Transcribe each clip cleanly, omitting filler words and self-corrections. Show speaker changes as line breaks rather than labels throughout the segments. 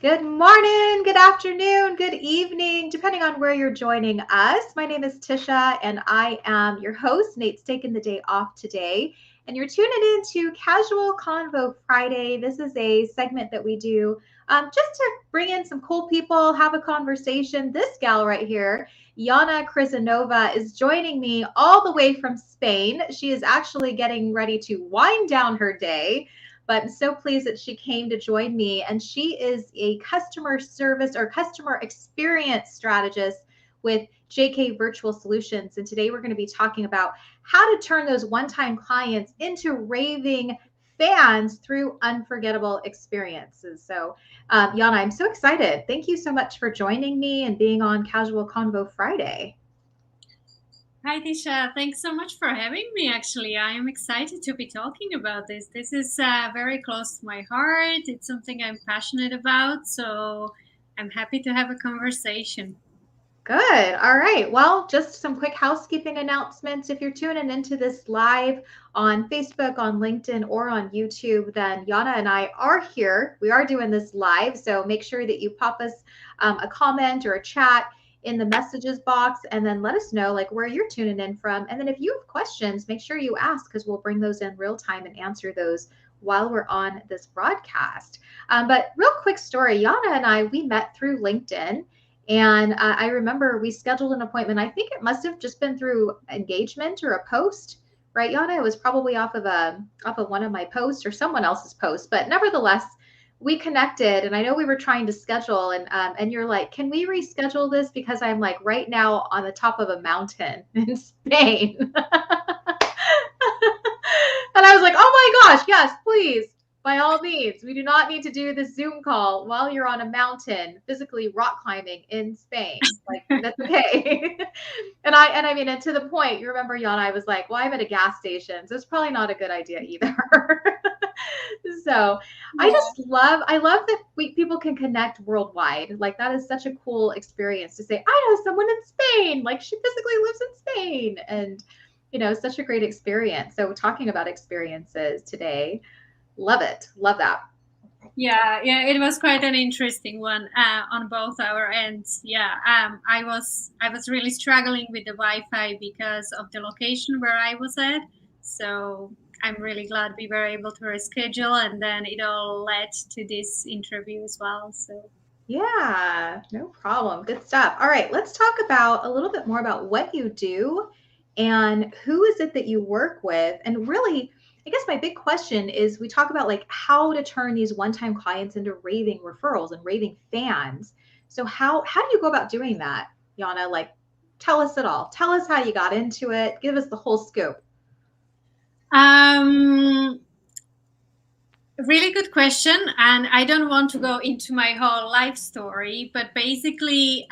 Good morning, good afternoon, good evening, depending on where you're joining us. My name is Tisha, and I am your host. Nate's taking the day off today, and you're tuning in to Casual Convo Friday. This is a segment that we do just to bring in some cool people, have a conversation. This gal right here, Jana Krizanova, is joining me all the way from Spain. She is actually getting ready to wind down her day, but I'm so pleased that she came to join me. And she is a customer service or customer experience strategist with JK Virtual Solutions. And today we're going to be talking about how to turn those one-time clients into raving fans through unforgettable experiences. So, Jana, I'm so excited. Thank you so much for joining me and being on Casual Convo Friday.
Hi, Tisha. Thanks so much for having me. Actually, I am excited to be talking about this. This is very close to my heart. It's something I'm passionate about. So I'm happy to have a conversation.
Good. All right. Well, just some quick housekeeping announcements. If you're tuning into this live on Facebook, on LinkedIn, or on YouTube, then Jana and I are here. We are doing this live. So make sure that you pop us a comment or a chat in the messages box and then let us know like where you're tuning in from. And then if you have questions, make sure you ask because we'll bring those in real time and answer those while we're on this broadcast. But real quick story, Jana and I, we met through LinkedIn. And I remember we scheduled an appointment. I think it must have just been through engagement or a post, right, Jana? It was probably off of one of my posts or someone else's post. But nevertheless, we connected, and I know we were trying to schedule, and you're like, can we reschedule this because I'm like right now on the top of a mountain in Spain. And I was like, oh my gosh, yes, please, by all means. We do not need to do this Zoom call while you're on a mountain, physically rock climbing in Spain. Like, that's okay. And I mean, and to the point, you remember, Jana, I was like, well, I'm at a gas station, so it's probably not a good idea either. So I love that people can connect worldwide. Like, that is such a cool experience to say, I know someone in Spain, like she physically lives in Spain. And such a great experience. So talking about experiences today, love it. Love that.
Yeah, it was quite an interesting one on both our ends. Yeah, I was really struggling with the Wi-Fi because of the location where I was at. So I'm really glad we were able to reschedule, and then it all led to this interview as well. So
Yeah, no problem. Good stuff. All right, let's talk about a little bit more about what you do and who is it that you work with. And really, I guess my big question is we talk about like how to turn these one-time clients into raving referrals and raving fans. So how do you go about doing that, Jana? Like tell us it all. Tell us how you got into it. Give us the whole scoop.
um, really good question, and I don't want to go into my whole life story, but basically,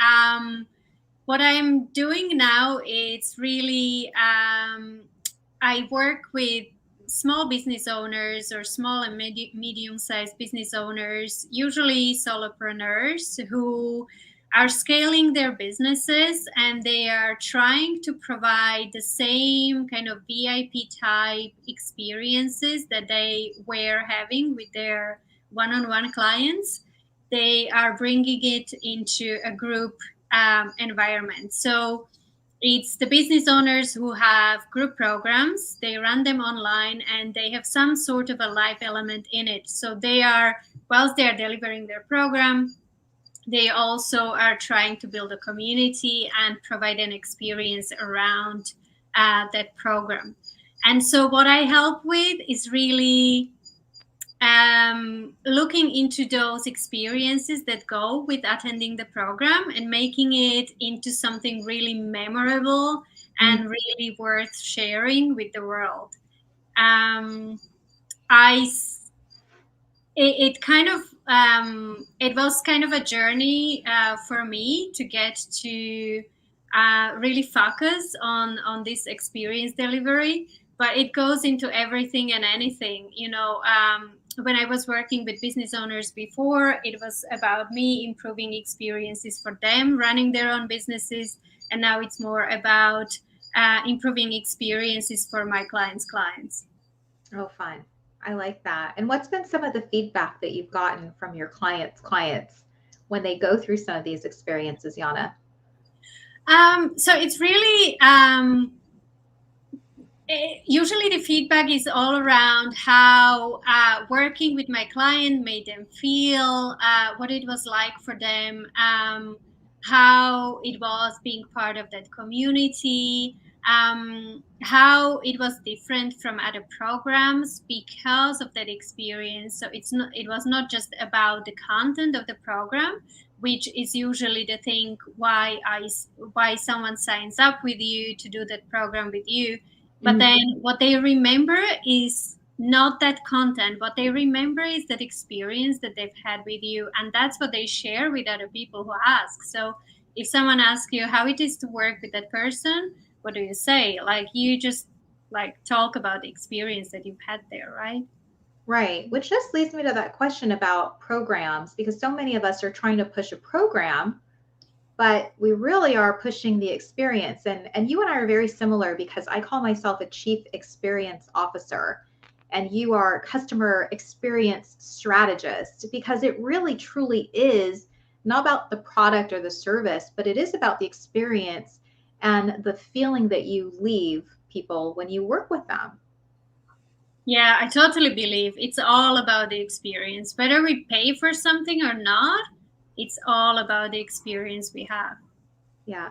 what I'm doing now is really I work with small business owners or small and medium-sized business owners, usually solopreneurs who are scaling their businesses, and they are trying to provide the same kind of VIP type experiences that they were having with their one-on-one clients. They are bringing it into a group environment. So it's the business owners who have group programs. They run them online, and they have some sort of a live element in it. So they are, whilst they are delivering their program, they also are trying to build a community and provide an experience around that program. And so what I help with is really looking into those experiences that go with attending the program and making it into something really memorable and really worth sharing with the world. Um, I it kind of it was kind of a journey for me to get to really focus on this experience delivery, but it goes into everything and anything, when I was working with business owners before, it was about me improving experiences for them running their own businesses, and now it's more about improving experiences for my clients' clients.
Oh, fun. I like that. And what's been some of the feedback that you've gotten from your clients when they go through some of these experiences, Jana?
So it's really usually the feedback is all around how working with my client made them feel, what it was like for them, how it was being part of that community, how it was different from other programs because of that experience. So it was not just about the content of the program, which is usually the thing why someone signs up with you to do that program with you. But
Mm-hmm.
then what they remember is not that content. What they remember is that experience that they've had with you. And that's what they share with other people who ask. So if someone asks you how it is to work with that person, what do you say? Like you just like talk about the experience that you've had there, right?
Right. Which just leads me to that question about programs, because so many of us are trying to push a program, but we really are pushing the experience. And you and I are very similar because I call myself a chief experience officer and you are customer experience strategist, because it really truly is not about the product or the service, but it is about the experience and the feeling that you leave people when you work with them.
Yeah, I totally believe it's all about the experience. Whether we pay for something or not, it's all about the experience we have.
Yeah.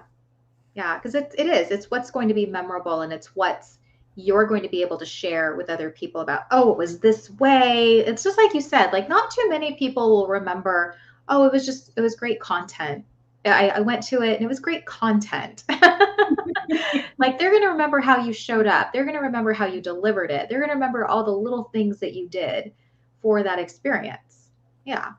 Yeah, because it is. It's what's going to be memorable and it's what's you're going to be able to share with other people about, oh, it was this way. It's just like you said, like not too many people will remember, oh, it was great content. I went to it and it was great content. Like they're going to remember how you showed up. They're going to remember how you delivered it. They're going to remember all the little things that you did for that experience. Yeah,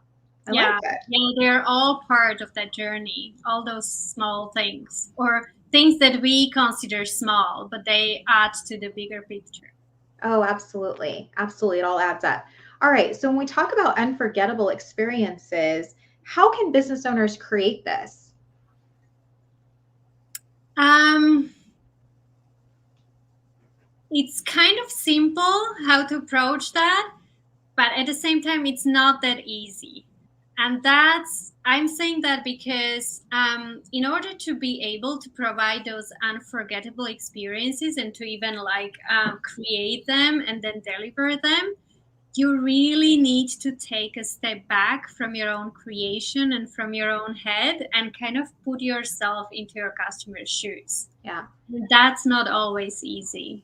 I like
Yeah,
it.
yeah, they're all part of that journey, all those small things or things that we consider small, but they add to the bigger picture.
Oh, absolutely. Absolutely. It all adds up. All right. So when we talk about unforgettable experiences, how can business owners create this?
Um, it's kind of simple how to approach that, but at the same time, it's not that easy. And I'm saying that because in order to be able to provide those unforgettable experiences and to even like create them and then deliver them, you really need to take a step back from your own creation and from your own head and kind of put yourself into your customer's shoes.
Yeah.
That's not always easy.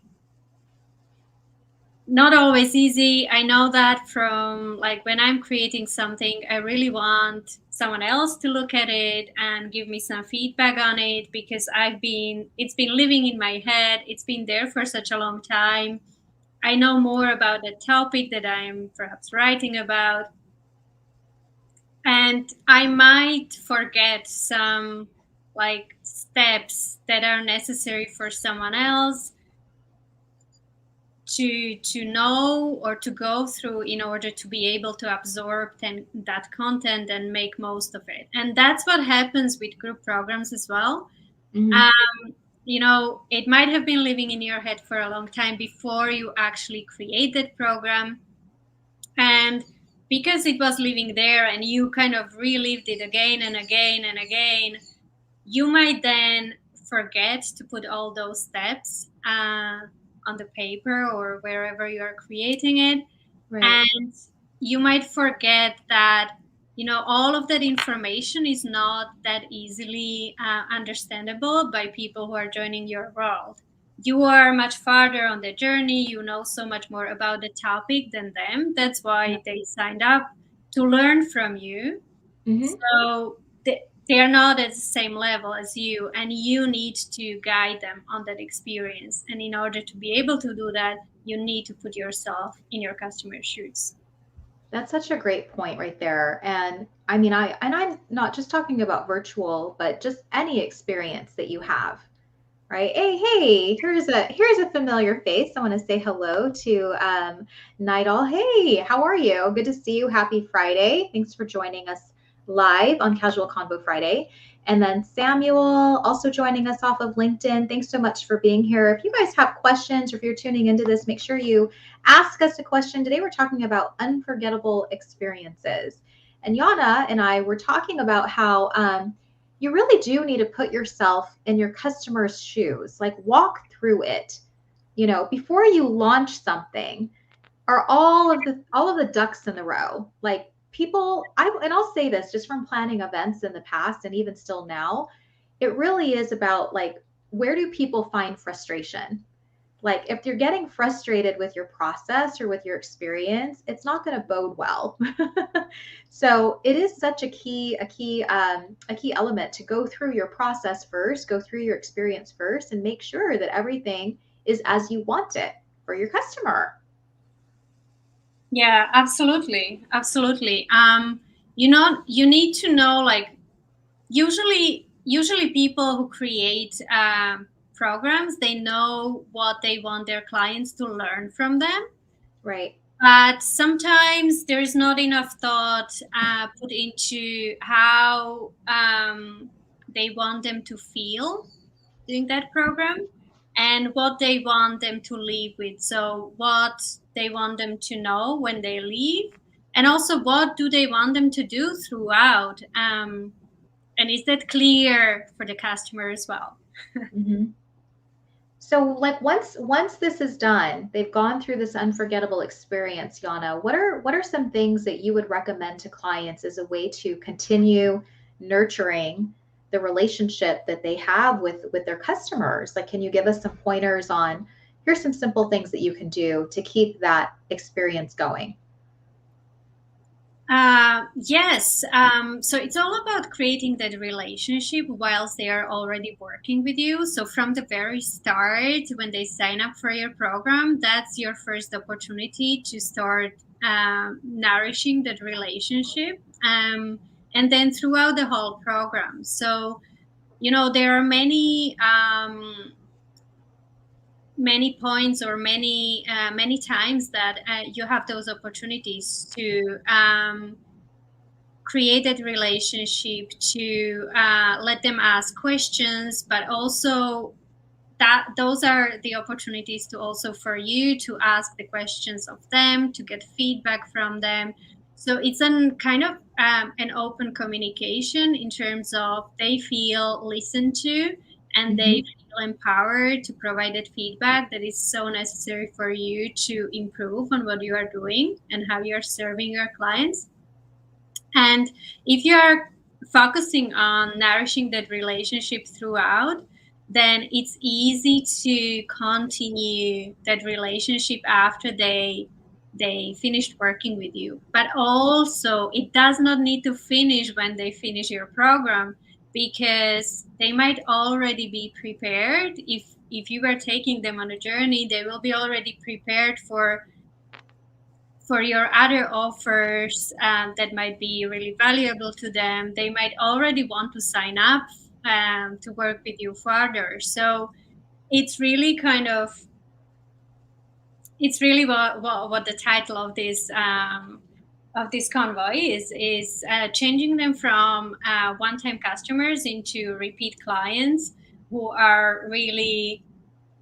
Not always easy. I know that from like when I'm creating something, I really want someone else to look at it and give me some feedback on it because it's been living in my head. It's been there for such a long time. I know more about the topic that I'm perhaps writing about. And I might forget some like steps that are necessary for someone else to know or to go through in order to be able to absorb that content and make most of it. And that's what happens with group programs as well.
Hmm.
um, it might have been living in your head for a long time before you actually create that program. And because it was living there and you kind of relived it again and again and again, you might then forget to put all those steps on the paper or wherever you are creating it.
Right.
And you might forget that all of that information is not that easily understandable by people who are joining your world. You are much farther on the journey, you know so much more about the topic than them. That's
Yeah.
why they signed up to learn from you.
Hmm.
So they are not at the same level as you, and you need to guide them on that experience. And in order to be able to do that, you need to put yourself in your customer's shoes.
That's such a great point right there. And I mean, I'm not just talking about virtual, but just any experience that you have. Right. Hey, here's a familiar face. I want to say hello to Nidal. Hey, how are you? Good to see you. Happy Friday. Thanks for joining us live on Casual Convo Friday. And then Samuel also joining us off of LinkedIn. Thanks so much for being here. If you guys have questions or if you're tuning into this, make sure you ask us a question. Today we're talking about unforgettable experiences. And Jana and I were talking about how you really do need to put yourself in your customer's shoes, like walk through it. You know, before you launch something, are all of the ducks in the row. Like people, and I'll say this just from planning events in the past and even still now, it really is about like, where do people find frustration? Like if you're getting frustrated with your process or with your experience, it's not going to bode well. So it is such a key element to go through your process first, go through your experience first, and make sure that everything is as you want it for your customer.
Yeah, absolutely. Absolutely. You need to know, like, usually people who create programs, they know what they want their clients to learn from them.
Right.
But sometimes there is not enough thought put into how they want them to feel doing that program, and what they want them to leave with. So what they want them to know when they leave, and also what do they want them to do throughout. And is that clear for the customer as well?
Mm-hmm. So like once this is done, they've gone through this unforgettable experience, Jana, what are some things that you would recommend to clients as a way to continue nurturing the relationship that they have with their customers? Like, can you give us some pointers on, here's some simple things that you can do to keep that experience going?
Yes. So it's all about creating that relationship whilst they are already working with you. So from the very start, when they sign up for your program, that's your first opportunity to start nourishing that relationship. And then throughout the whole program. So, there are many points, or many times that you have those opportunities to create that relationship, to let them ask questions, but also that those are the opportunities to also for you to ask the questions of them, to get feedback from them. So it's an kind of an open communication in terms of they feel listened to, and they
Mm-hmm.
feel empowered to provide that feedback that is so necessary for you to improve on what you are doing and how you are serving your clients. And if you are focusing on nourishing that relationship throughout, then it's easy to continue that relationship after they finished working with you. But also, it does not need to finish when they finish your program, because they might already be prepared. If you were taking them on a journey, they will be already prepared for your other offers that might be really valuable to them. They might already want to sign up to work with you further. So it's really kind of, it's really what the title of this convoy is changing them from one-time customers into repeat clients who are really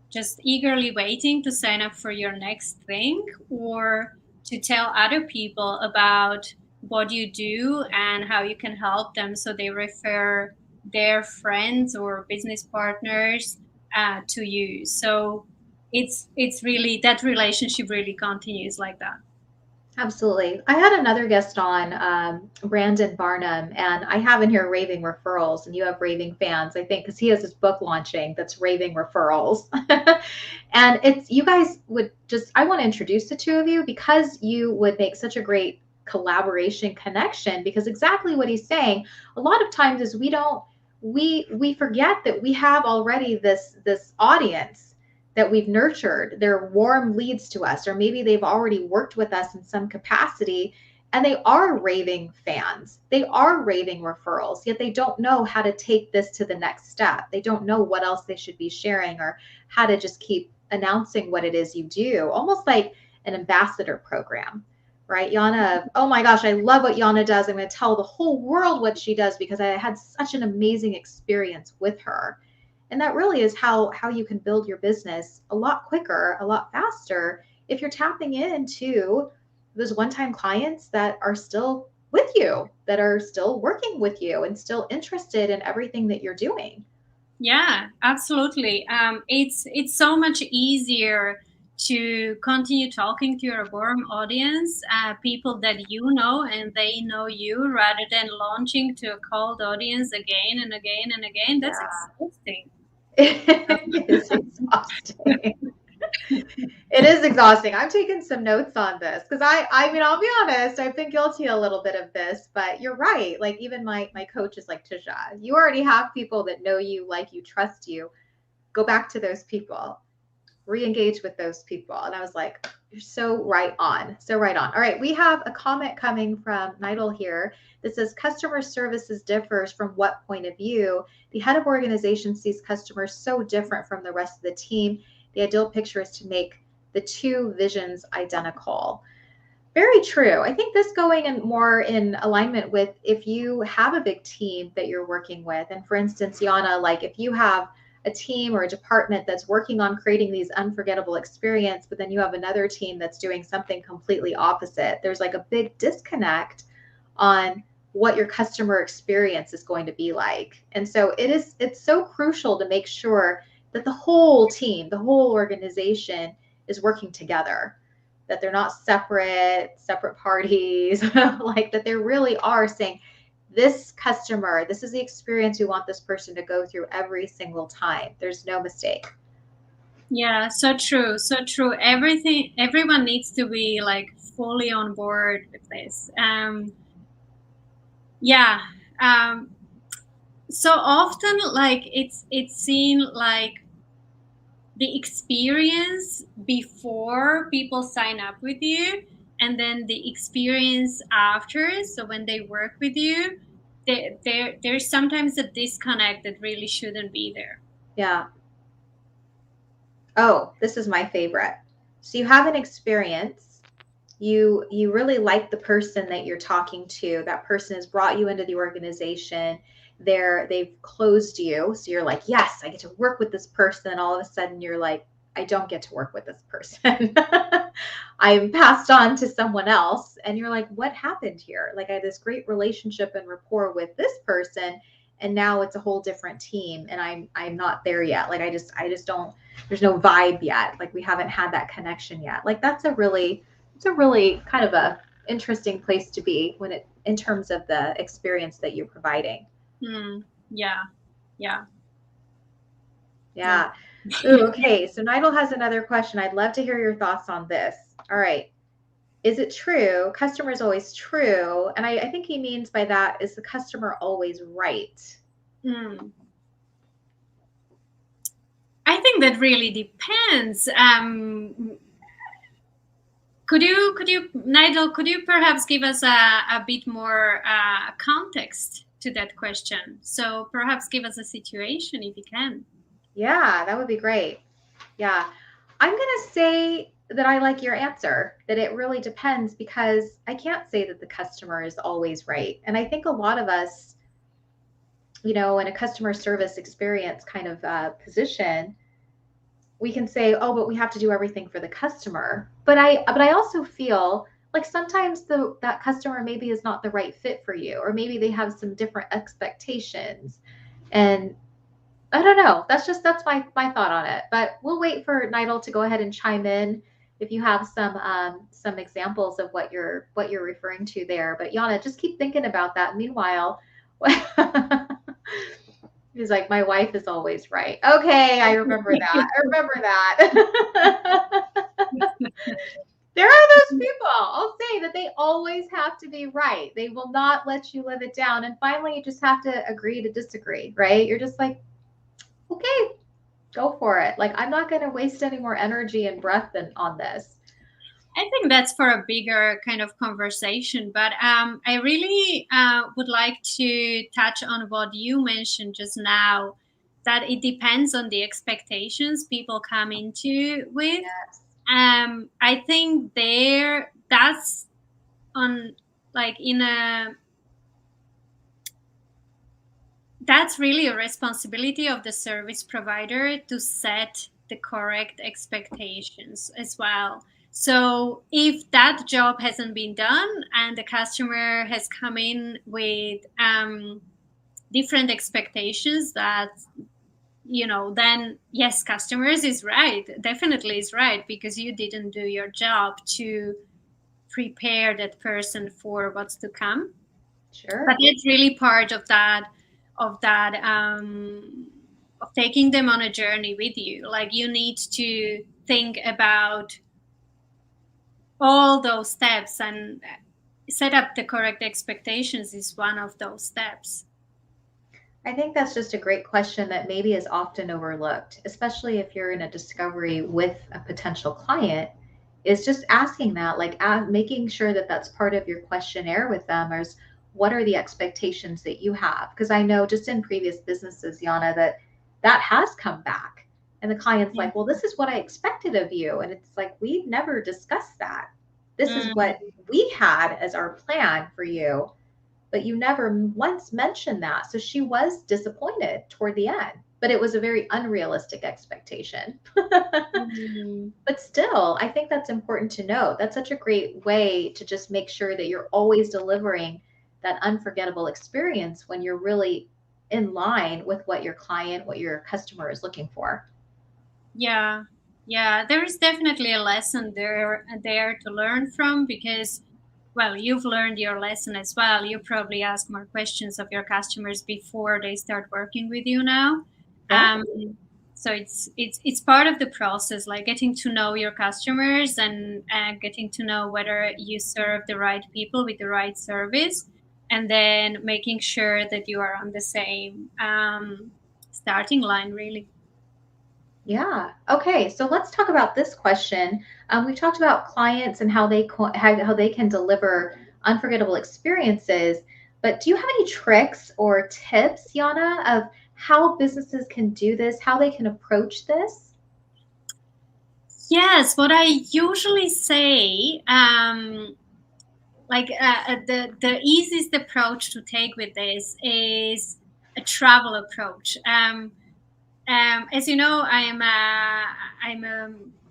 just eagerly waiting to sign up for your next thing, or to tell other people about what you do and how you can help them, so they refer their friends or business partners to you. So it's really, that relationship really continues like that.
Absolutely. I had another guest on, Brandon Barnum, and I have in here raving referrals, and you have raving fans, I think, because he has his book launching that's raving referrals. And it's, you guys would just, I want to introduce the two of you because you would make such a great collaboration connection, because exactly what he's saying, a lot of times is we forget that we have already this audience that we've nurtured. They're warm leads to us, or maybe they've already worked with us in some capacity, and they are raving fans. They are raving referrals, yet they don't know how to take this to the next step. They don't know what else they should be sharing, or how to just keep announcing what it is you do, almost like an ambassador program, right? Jana, oh my gosh, I love what Jana does. I'm going to tell the whole world what she does because I had such an amazing experience with her. And that really is how you can build your business a lot quicker, a lot faster if you're tapping into those one-time clients that are still with you, that are still working with you and still interested in everything that you're doing.
Yeah, absolutely. It's so much easier to continue talking to your warm audience, people that you know and they know you, rather than launching to a cold audience again and again and again. That's
Yeah.
exhausting.
It is exhausting. It is exhausting. I'm taking some notes on this because I mean, I'll be honest, I've been guilty a little bit of this, but you're right. Like even my coach is like, Tisha, you already have people that know you, like you, trust you. Go back to those people, re-engage with those people. And I was like, you're so right on. So right on. All right. We have a comment coming from Nidal here that says customer services differs from what point of view? The head of organization sees customers so different from the rest of the team. The ideal picture is to make the two visions identical. Very true. I think this going in more in alignment with if you have a big team that you're working with. And for instance, Jana, like if you have a team or a department that's working on creating these unforgettable experience, but then you have another team that's doing something completely opposite. There's like a big disconnect on what your customer experience is going to be like. And so it's so crucial to make sure that the whole team, the whole organization is working together, that they're not separate parties, like that they really are saying, this customer, this is the experience we want this person to go through every single time. There's no mistake.
Yeah, so true, so true. Everyone needs to be like fully on board with this. Yeah. So often, like it's seen like the experience before people sign up with you, and then the experience after. So when they work with you, there's sometimes a disconnect that really shouldn't be there.
Yeah. Oh, this is my favorite. So you have an experience, you really like the person that you're talking to, that person has brought you into the organization, they've closed you, so you're like, yes, I get to work with this person, and all of a sudden you're like, I don't get to work with this person. I'm passed on to someone else, and you're like, what happened here? Like I had this great relationship and rapport with this person, and now it's a whole different team, and I'm not there yet. Like I just don't, there's no vibe yet, like we haven't had that connection yet. Like it's a really kind of a interesting place to be when it in terms of the experience that you're providing.
Yeah. Yeah.
Yeah. Ooh, okay. So Nigel has another question. I'd love to hear your thoughts on this. All right. Is it true? Customer is always true. And I think he means by that, is the customer always right?
I think that really depends. Nigel, could you perhaps give us a bit more context to that question? So perhaps give us a situation if you can.
Yeah, that would be great. Yeah. I'm going to say that I like your answer, that it really depends because I can't say that the customer is always right. And I think a lot of us, in a customer service experience kind of position, we can say, oh, but we have to do everything for the customer. But I also feel like sometimes that customer maybe is not the right fit for you, or maybe they have some different expectations. And I don't know. That's my thought on it. But we'll wait for Nigel to go ahead and chime in if you have some examples of what you're referring to there. But Jana, just keep thinking about that. Meanwhile, he's like, my wife is always right. Okay, I remember that. I remember that. There are those people, I'll say, that they always have to be right. They will not let you live it down. And finally, you just have to agree to disagree, right? You're just like, okay, go for it. Like, I'm not going to waste any more energy and breath on this.
I think that's for a bigger kind of conversation, but I really would like to touch on what you mentioned just now, that it depends on the expectations people come into with.
Yes.
I think that's on like in a that's really a responsibility of the service provider to set the correct expectations as well. So if that job hasn't been done and the customer has come in with different expectations, that then yes, customers is right, definitely is right, because you didn't do your job to prepare that person for what's to come. But
Sure.
it's really part of taking them on a journey with you. Like, you need to think about all those steps, and set up the correct expectations is one of those steps.
I think that's just a great question that maybe is often overlooked, especially if you're in a discovery with a potential client, is just asking that, like making sure that that's part of your questionnaire with them, is what are the expectations that you have? Because I know just in previous businesses, Jana, that has come back. And the client's
Yeah.
like, well, this is what I expected of you. And it's like, we've never discussed that. This is
Mm,
what we had as our plan for you, but you never once mentioned that. So she was disappointed toward the end, but it was a very unrealistic expectation.
mm.
But still, I think that's important to know. That's such a great way to just make sure that you're always delivering that unforgettable experience when you're really in line with what your client, what your customer is looking for.
Yeah, yeah, there is definitely a lesson there to learn from, because, well, you've learned your lesson as well. You probably ask more questions of your customers before they start working with you now.
Yeah.
Um, so it's part of the process, like getting to know your customers, and getting to know whether you serve the right people with the right service, and then making sure that you are on the same starting line, really.
Yeah. Okay. So let's talk about this question. We've talked about clients and how they can deliver unforgettable experiences. But do you have any tricks or tips, Jana, of how businesses can do this, how they can approach this?
Yes, what I usually say, the easiest approach to take with this is a travel approach. As you know, I'm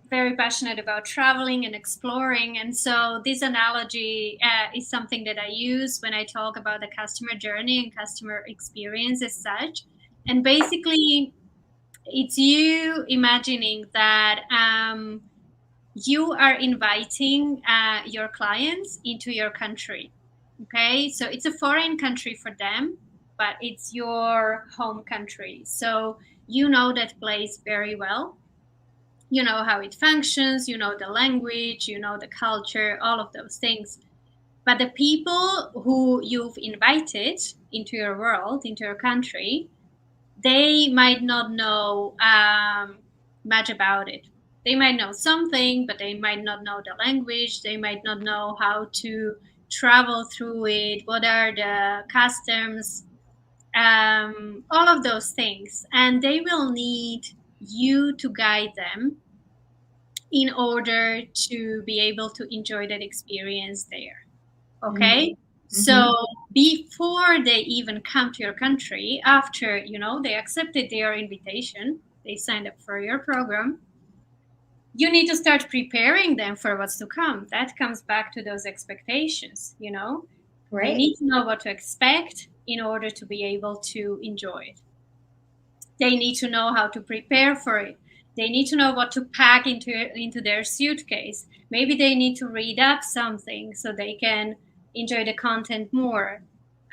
very passionate about traveling and exploring, and so this analogy is something that I use when I talk about the customer journey and customer experience as such. And basically, it's you imagining that you are inviting your clients into your country. Okay, so it's a foreign country for them, but it's your home country. So you know that place very well. You know how it functions, you know the language, you know the culture, all of those things. But the people who you've invited into your world, into your country, they might not know much about it. They might know something, but they might not know the language. They might not know how to travel through it. What are the customs? All of those things. And they will need you to guide them in order to be able to enjoy that experience there. Okay,
Mm-hmm.
so before they even come to your country, after they accepted your invitation, they signed up for your program, you need to start preparing them for what's to come. That comes back to those expectations. They
Right.
need to know what to expect in order to be able to enjoy it. They need to know how to prepare for it. They need to know what to pack into their suitcase. Maybe they need to read up something so they can enjoy the content more.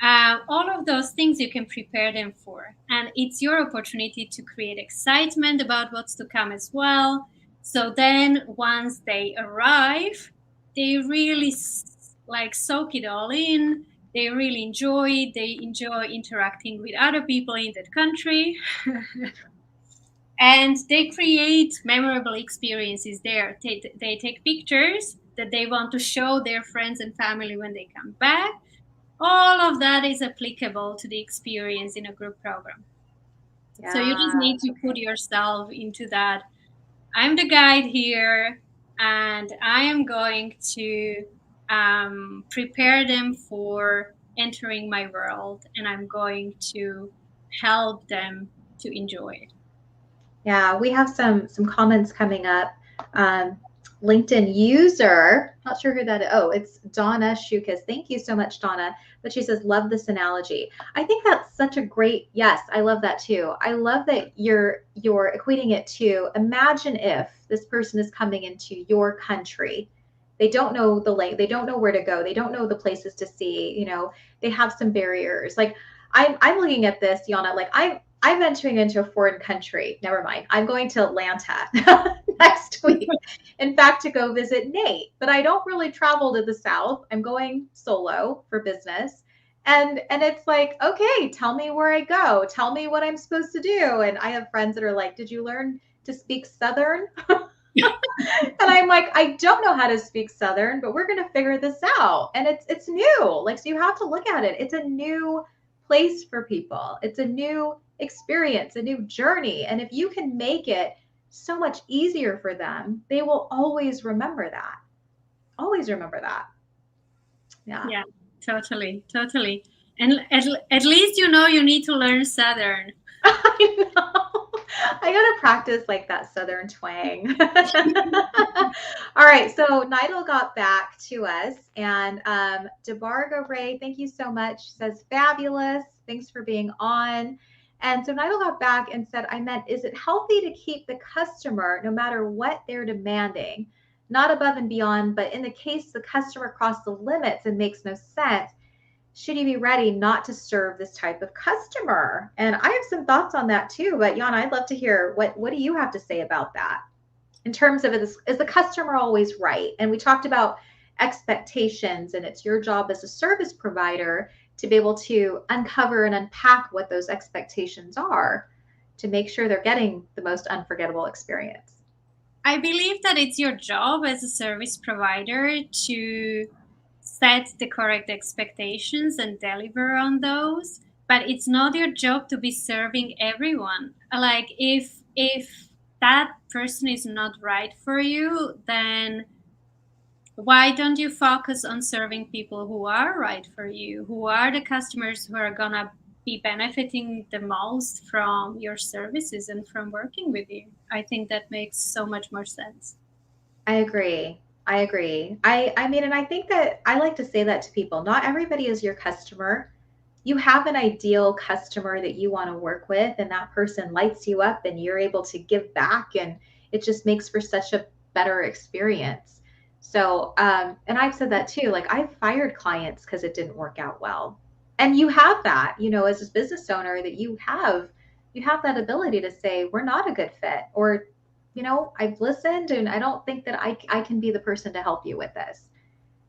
All of those things you can prepare them for, and it's your opportunity to create excitement about what's to come as well. So then, once they arrive, they really like soak it all in. They really enjoy it. They enjoy interacting with other people in that country. And they create memorable experiences there. They take pictures that they want to show their friends and family when they come back. All of that is applicable to the experience in a group program. So you just
Yeah.
need to put yourself into that. I'm the guide here, and I am going to prepare them for entering my world, and I'm going to help them to enjoy it.
Yeah, we have some comments coming up. Um, LinkedIn user, not sure who that is. Oh, it's Donna Shukas. Thank you so much, Donna. But she says, love this analogy. I think that's such a great, yes, I love that too. I love that you're equating it to, imagine if this person is coming into your country. They don't know the lane, they don't know where to go, they don't know the places to see, you know, they have some barriers. Like I'm looking at this, Jana, like I'm entering into a foreign country. Never mind. I'm going to Atlanta next week, in fact, to go visit Nate. But I don't really travel to the South. I'm going solo for business. And it's like, okay, tell me where I go. Tell me what I'm supposed to do. And I have friends that are like, did you learn to speak Southern? And I'm like, I don't know how to speak Southern, but we're going to figure this out. And it's new. Like, so you have to look at it. It's a new place for people. It's a new experience, a new journey. And if you can make it so much easier for them, they will always remember that. Always remember that. Yeah.
Yeah, totally, totally. And at least you know you need to learn Southern.
I know. I gotta practice like that Southern twang. All right, so Nidal got back to us, and DeBarga Ray, thank you so much. Says fabulous. Thanks for being on. And so Nidal got back and said, I meant, is it healthy to keep the customer no matter what they're demanding? Not above and beyond, but in the case the customer crossed the limits and makes no sense, should you be ready not to serve this type of customer? And I have some thoughts on that too, but Jana, I'd love to hear what do you have to say about that in terms of, is the customer always right? And we talked about expectations, and it's your job as a service provider to be able to uncover and unpack what those expectations are to make sure they're getting the most unforgettable experience.
I believe that it's your job as a service provider to set the correct expectations and deliver on those, but it's not your job to be serving everyone. Like if that person is not right for you, then why don't you focus on serving people who are right for you, who are the customers who are gonna be benefiting the most from your services and from working with you? I think that makes so much more sense.
I agree. I agree. I mean, and I think that I like to say that to people. Not everybody is your customer. You have an ideal customer that you want to work with, and that person lights you up and you're able to give back, and it just makes for such a better experience. So, and I've said that too. Like, I've fired clients because it didn't work out well. And you have that, you know, as a business owner, that you have that ability to say, we're not a good fit, or, you know, I've listened and I don't think that I can be the person to help you with this.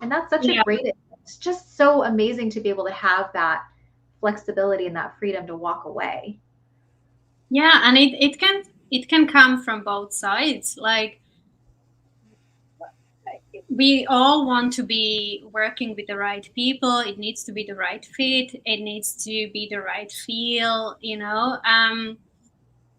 And that's such a
Yeah.
great, it's just so amazing to be able to have that flexibility and that freedom to walk away.
Yeah, and it can come from both sides. Like we all want to be working with the right people. It needs to be the right fit. It needs to be the right feel, you know.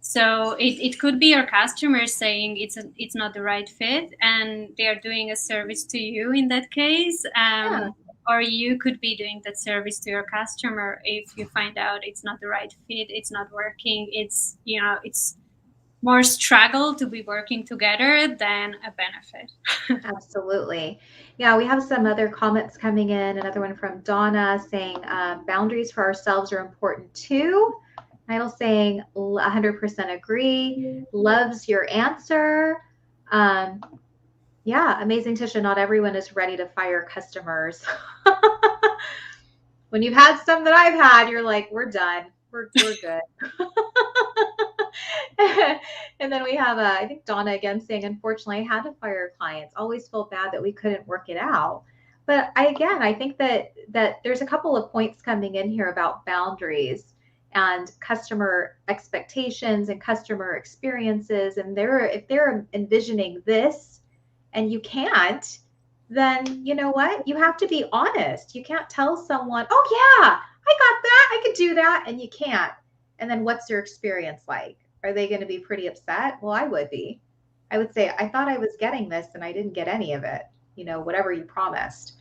So it could be your customer saying it's not the right fit, and they are doing a service to you in that case.
Yeah,
Or you could be doing that service to your customer if you find out it's not the right fit, it's not working, it's, you know, it's more struggle to be working together than a benefit.
absolutely. Yeah, we have some other comments coming in. Another one from Donna saying boundaries for ourselves are important too. Idle saying 100% agree. Loves your answer. Um, yeah, amazing, Tisha. Not everyone is ready to fire customers. When you've had some that I've had, you're like, we're done. We're good. And then we have, I think Donna again saying, unfortunately, I had to fire clients. Always felt bad that we couldn't work it out. But I think that there's a couple of points coming in here about boundaries and customer expectations and customer experiences. And if they're envisioning this and you can't, then you know what? You have to be honest. You can't tell someone, oh yeah, I got that, I could do that, and you can't. And then what's your experience like? Are they going to be pretty upset? Well, I would be. I would say, I thought I was getting this and I didn't get any of it, you know, whatever you promised.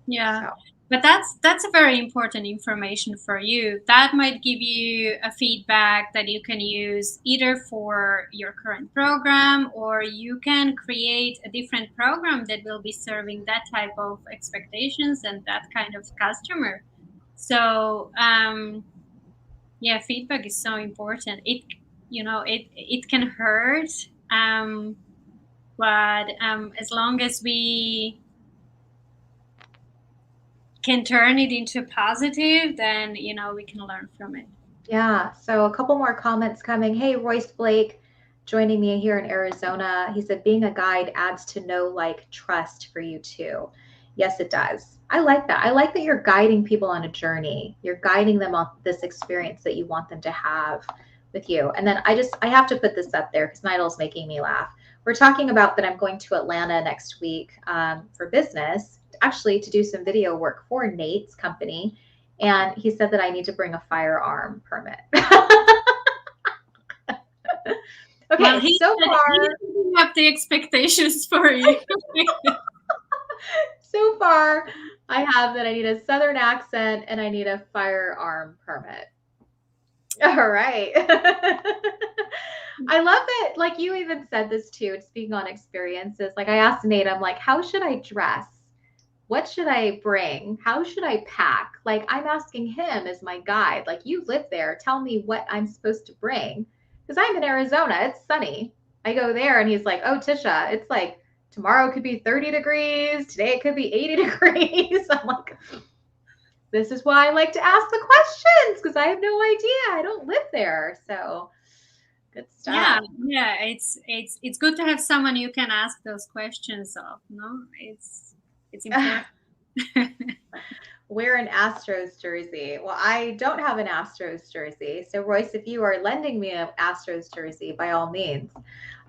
Yeah.
So
But that's a very important information for you. That might give you a feedback that you can use either for your current program, or you can create a different program that will be serving that type of expectations and that kind of customer. So yeah, feedback is so important. It can hurt, but as long as we can turn it into positive, then we can learn from it.
yeah, so a couple more comments coming. Hey, Royce Blake, joining me here in Arizona. He said, being a guide adds to know, like, trust for you too. Yes, it does. I like that. I like that you're guiding people on a journey. You're guiding them on this experience that you want them to have with you. And then I have to put this up there because Nigel's making me laugh. We're talking about that I'm going to Atlanta next week for business, actually to do some video work for Nate's company. And he said that I need to bring a firearm permit.
Well,
Okay,
he's
so far,
setting up the expectations for you.
so far, I have that I need a Southern accent and I need a firearm permit. All right. I love it. Like you even said this too, speaking on experiences. Like I asked Nate, I'm like, how should I dress? What should I bring? How should I pack? Like I'm asking him as my guide. Like you live there, tell me what I'm supposed to bring. Because I'm in Arizona, it's sunny. I go there and he's like, oh, Tisha, it's like tomorrow could be 30 degrees. Today it could be 80 degrees. I'm like, this is why I like to ask the questions because I have no idea. I don't live there. So good
Yeah,
stuff.
yeah, it's good to have someone you can ask those questions of. No, it's important.
Wear an Astros jersey. Well, I don't have an Astros jersey. So, Royce, if you are lending me an Astros jersey, by all means.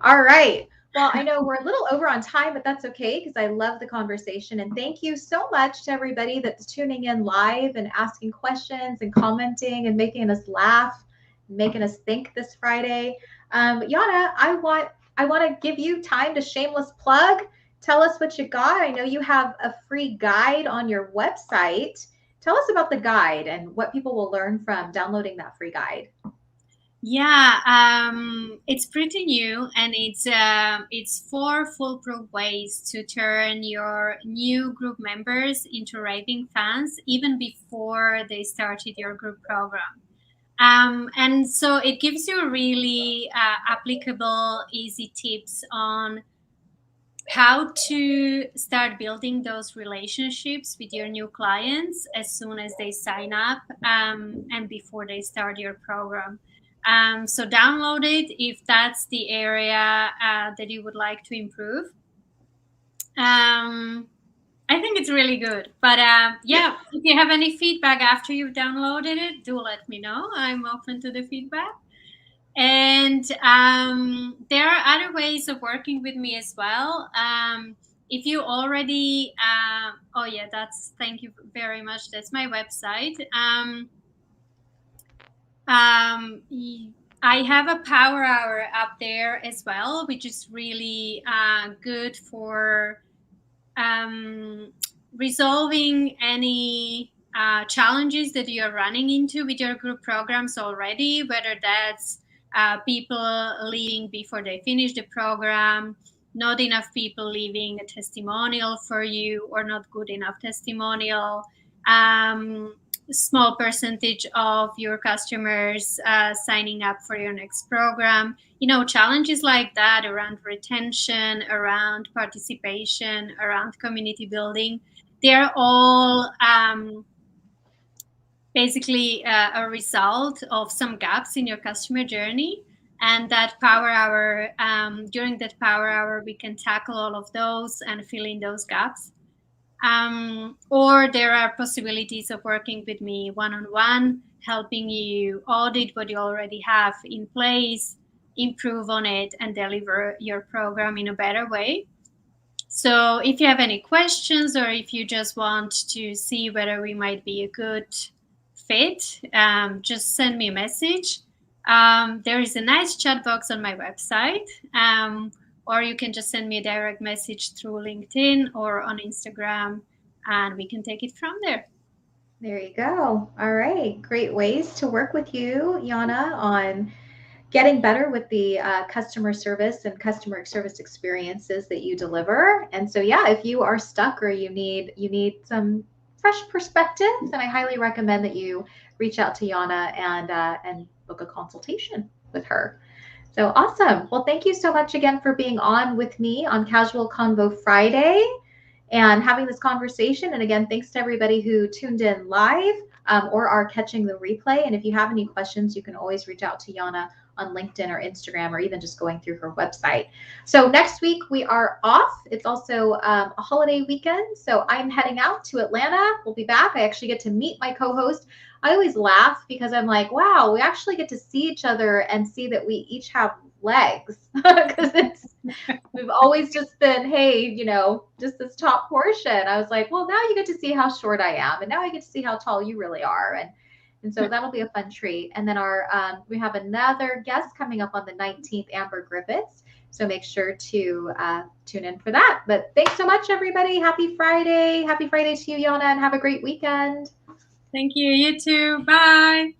All right. Well, I know we're a little over on time, but that's okay because I love the conversation. And thank you so much to everybody that's tuning in live and asking questions and commenting and making us laugh, making us think this Friday. Jana, I want to give you time to shameless plug. Tell us what you got. I know you have a free guide on your website. Tell us about the guide and what people will learn from downloading that free guide.
Yeah, it's pretty new, and it's 4 foolproof ways to turn your new group members into raving fans even before they started your group program. And so it gives you really applicable, easy tips on how to start building those relationships with your new clients as soon as they sign up, and before they start your program. So download it if that's the area that you would like to improve. I think it's really good. But yeah, if you have any feedback after you've downloaded it, do let me know. I'm open to the feedback. And there are other ways of working with me as well. If you already, oh yeah, thank you very much. That's my website. I have a power hour up there as well, which is really good for resolving any challenges that you're running into with your group programs already, whether that's people leaving before they finish the program, not enough people leaving a testimonial for you, or not good enough testimonial, small percentage of your customers signing up for your next program. Challenges like that around retention, around participation, around community building, they're all basically a result of some gaps in your customer journey. And that power hour, during that power hour, we can tackle all of those and fill in those gaps. Or there are possibilities of working with me one-on-one, helping you audit what you already have in place, improve on it, and deliver your program in a better way. So if you have any questions, or if you just want to see whether we might be a good fit, just send me a message. There is a nice chat box on my website, or you can just send me a direct message through LinkedIn or on Instagram. and we can take it from there.
There you go. All right. Great ways to work with you, Jana, on getting better with the customer service and customer service experiences that you deliver. And so, yeah, if you are stuck or you need some fresh perspective, then I highly recommend that you reach out to Jana and book a consultation with her. So awesome. Well, thank you so much again for being on with me on Casual Convo Friday and having this conversation. And again, thanks to everybody who tuned in live or are catching the replay. And if you have any questions, you can always reach out to Jana on LinkedIn or Instagram, or even just going through her website. So next week we are off. It's also a holiday weekend. So I'm heading out to Atlanta. We'll be back. I actually get to meet my co-host. I always laugh because I'm like, wow, we actually get to see each other and see that we each have legs because we've always just been, hey, just this top portion. I was like, well, now you get to see how short I am, and now I get to see how tall you really are, and so that'll be a fun treat. And then we have another guest coming up on the 19th, Amber Griffiths. So make sure to tune in for that. But thanks so much, everybody. Happy Friday. Happy Friday to you, Jana, and have a great weekend.
Thank you. You too. Bye.